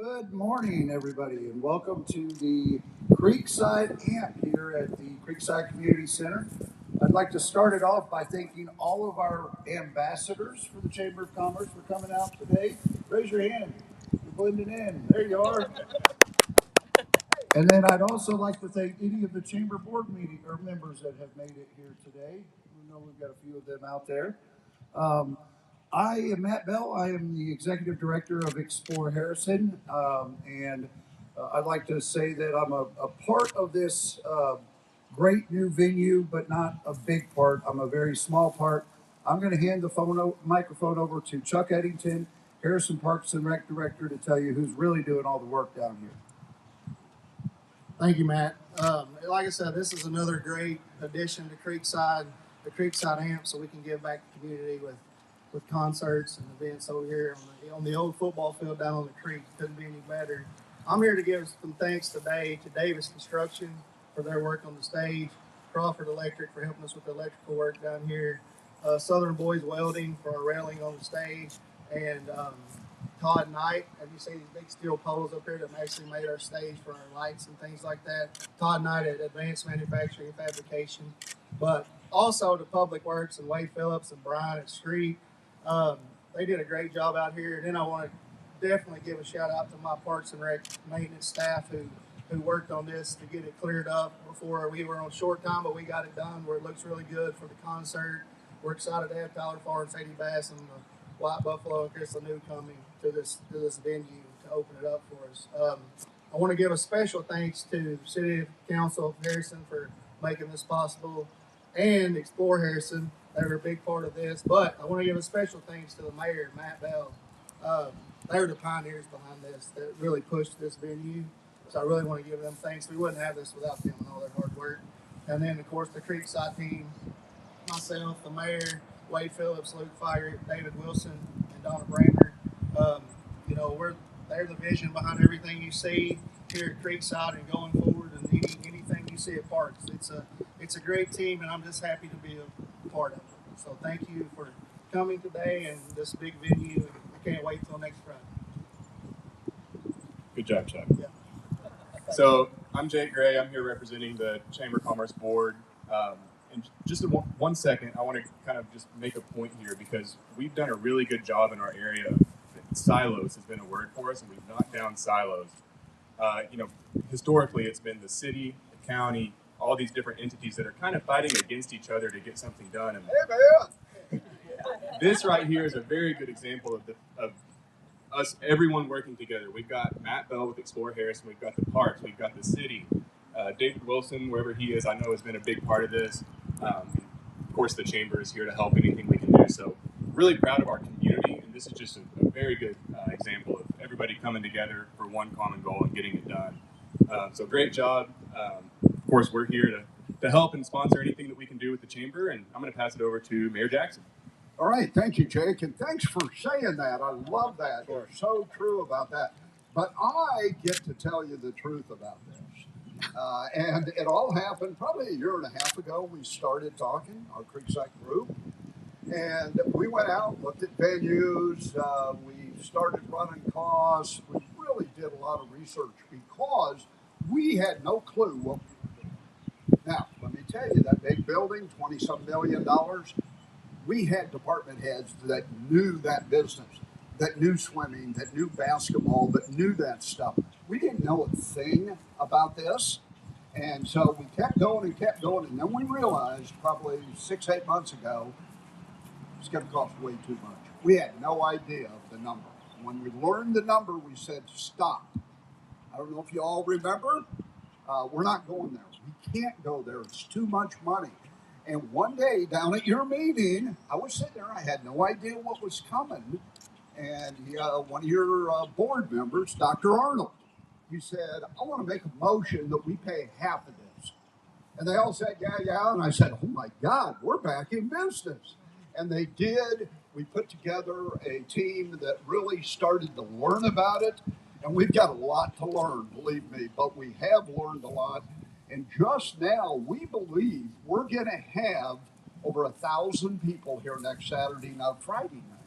Good morning, everybody, and welcome to the Creekside Amp here at the Creekside Community Center. I'd like to start it off by thanking all of our ambassadors for the Chamber of Commerce for coming out today. Raise your hand. You're blending in. There you are. And then I'd also like to thank any of the Chamber Board meeting or members that have made it here today. We know we've got a few of them out there. Um, I am Matt Bell. I am the Executive Director of Explore Harrison. I'd like to say that I'm a part of this great new venue, but not a big part. I'm a very small part. I'm going to hand the microphone over to Chuck Eddington, Harrison Parks and Rec Director, to tell you who's really doing all the work down here. Thank you, Matt. Like I said, this is another great addition to Creekside, the Creekside Amp, so we can give back to the community with concerts and events over here on the old football field down on the creek. Couldn't be any better. I'm here to give some thanks today to Davis Construction for their work on the stage, Crawford Electric for helping us with the electrical work down here, Southern Boys Welding for our railing on the stage, and Todd Knight. Have you seen these big steel poles up here that actually made our stage for our lights and things like that? Todd Knight at Advanced Manufacturing and Fabrication. But also to Public Works and Wade Phillips and Brian at Street. They did a great job out here. And then I want to definitely give a shout out to my Parks and Rec maintenance staff who worked on this to get it cleared up before we were on short time, but we got it done where it looks really good for the concert. We're excited to have Tyler Farr and Sadie Bass and the White Buffalo and Chris Lanu coming to this venue to open it up for us. I want to give a special thanks to the City Council of Harrison for making this possible, and Explore Harrison. They were a big part of this. But I want to give a special thanks to the mayor, Matt Bell. They were the pioneers behind this that really pushed this venue. So I really want to give them thanks. We wouldn't have this without them and all their hard work. And then, of course, the Creekside team, myself, the mayor, Wade Phillips, Luke Fire, David Wilson, and Donna Brander. They're the vision behind everything you see here at Creekside and going forward, and anything you see at Parks. It's a great team, and I'm just happy to be a part of it. So thank you for coming today and this big venue. And I can't wait till next Friday. Good job, Chuck. Yeah. So I'm Jake Gray. I'm here representing the Chamber of Commerce Board. In just one second, I want to kind of just make a point here because we've done a really good job in our area. Silos has been a word for us, and we've knocked down silos. Historically, it's been the city, the county, all these different entities that are kind of fighting against each other to get something done. And this right here is a very good example of us, everyone working together. We've got Matt Bell with Explore Harrison. We've got the parks. We've got the city. David Wilson, wherever he is, I know has been a big part of this. Of course, the chamber is here to help anything we can do. So really proud of our community, and this is just a very good example of everybody coming together for one common goal and getting it done. So great job. Of course, we're here to help and sponsor anything that we can do with the chamber, and I'm going to pass it over to Mayor Jackson. All right, thank you, Jake, and thanks for saying that. I love that. You're so true about that. But I get to tell you the truth about this. And it all happened probably a year and a half ago. We started talking, our Creekside group, and we went out, looked at venues, we started running costs. We really did a lot of research because we had no clue what we were doing. Now, let me tell you, that big building, $20-some million, we had department heads that knew that business, that knew swimming, that knew basketball, that knew that stuff. We didn't know a thing about this. And so we kept going. And then we realized probably 6-8 months ago, it's going to cost way too much. We had no idea of the number. When we learned the number, we said, stop. I don't know if you all remember. We're not going there. We can't go there. It's too much money. And one day down at your meeting, I was sitting there. I had no idea what was coming. And one of your board members, Dr. Arnold, he said, I want to make a motion that we pay half of this. And they all said, yeah. And I said, oh, my God, we're back in business. And they did. We put together a team that really started to learn about it. And we've got a lot to learn, believe me. But we have learned a lot. And just now, we believe we're going to have over 1,000 people here next Saturday, not Friday night.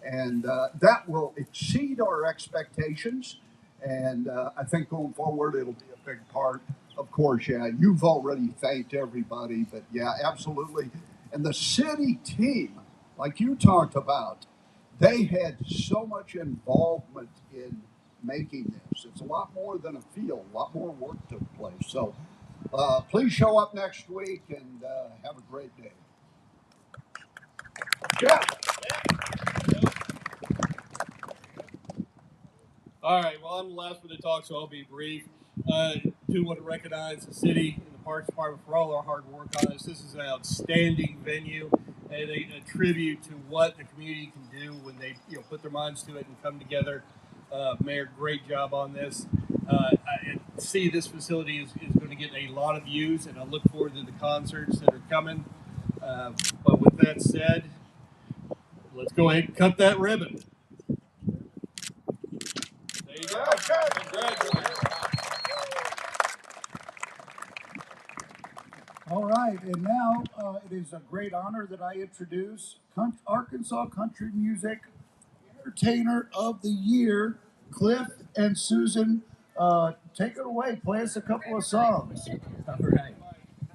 And that will exceed our expectations. And I think going forward, it'll be a big part. Of course, yeah, you've already thanked everybody, but yeah, absolutely. And the city team, like you talked about, they had so much involvement in making this. It's a lot more than a field, a lot more work took place. So please show up next week and have a great day. Yeah. All right, well, I'm the last one to talk, so I'll be brief. Do want to recognize the city and the Parks Department for all our hard work on this. This is an outstanding venue and a tribute to what the community can do when they put their minds to it and come together. Mayor, great job on this. I see this facility is going to get a lot of views, and I look forward to the concerts that are coming. But with that said, let's go ahead and cut that ribbon. There you go. Congratulations. All right, and now it is a great honor that I introduce Arkansas Country Music Entertainer of the Year, Cliff and Susan. Take it away, play us a couple of songs. All right.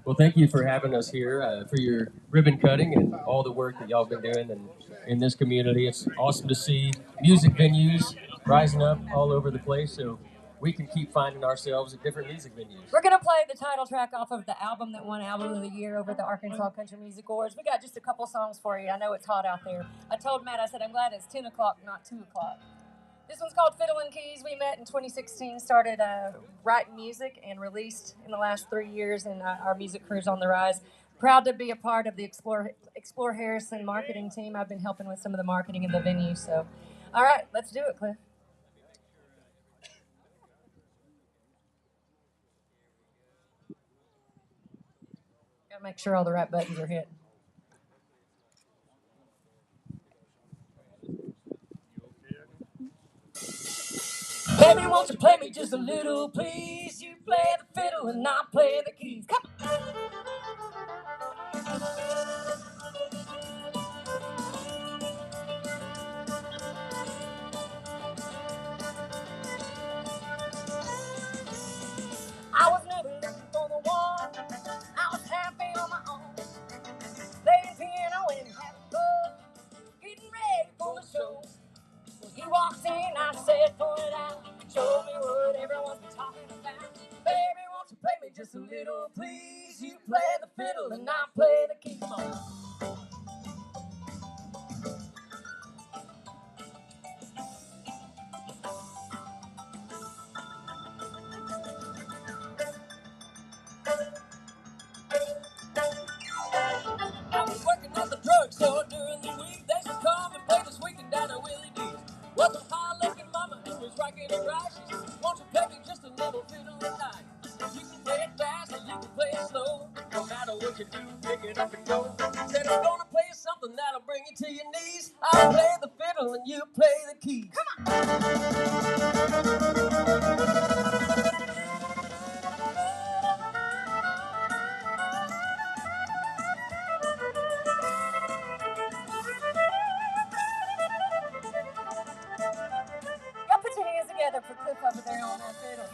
Well, thank you for having us here, for your ribbon cutting and all the work that y'all been doing in this community. It's awesome to see music venues rising up all over the place, so we can keep finding ourselves at different music venues. We're going to play the title track off of the album that won Album of the Year over at the Arkansas Country Music Awards. We got just a couple songs for you. I know it's hot out there. I told Matt, I said, I'm glad it's 10 o'clock, not 2 o'clock. This one's called Fiddle and Keys. We met in 2016, started writing music, and released in the last 3 years, and our music career's on the rise. Proud to be a part of the Explore Harrison marketing team. I've been helping with some of the marketing in the venue. So, all right, let's do it, Cliff. Gotta make sure all the right buttons are hit. Baby, won't you play me just a little, please? You play the fiddle and I'll play the keys. Come on. I was never looking for the one. I was happy on my own. Playing piano and having fun. Getting ready for the show. When he walked in, I said, pull it out. Show me what everyone's been talking about. Baby, won't you play me just a little, please? You play the fiddle and I'll play the keys. Come on. I was working at the drugstore during the week. They should come and play this weekend down at Willie D's. Was a high-looking mama who was rocking it right. She said, won't you play me just a little fiddle tonight? You can play it fast or you can play it slow. No matter what you do, pick it up and go. Said I'm gonna play you something that'll bring you to your knees. I'll play the fiddle and you play the keys. Come on. Y'all put your hands together for Cliff over there on that fiddle.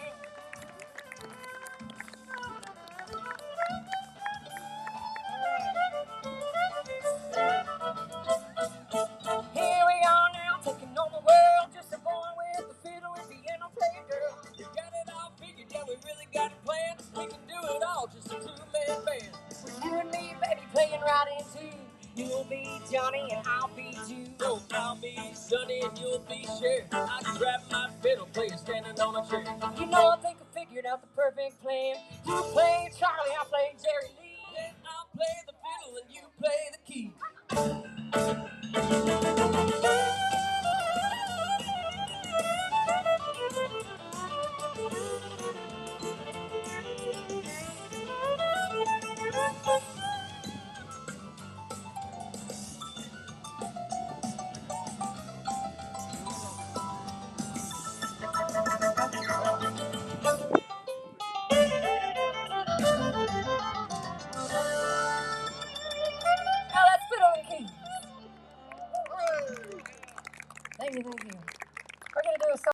Here we are now, taking on the world. Just a boy with a fiddle and piano playing girl. We got it all figured, yeah, we really got it planned. We can do it all, just a two-man band. With you and me, baby, playing right in tune. You'll be Johnny and I'll be June. No, I'll be Sonny and you'll be Cher. I can grab my fiddle, play it standing on a chair. You know, I think I figured out the perfect plan. You play Charlie, I'll play Jerry Lee. Then I'll play the fiddle and you play the key. Now let's fiddle and keys. Thank you, thank you.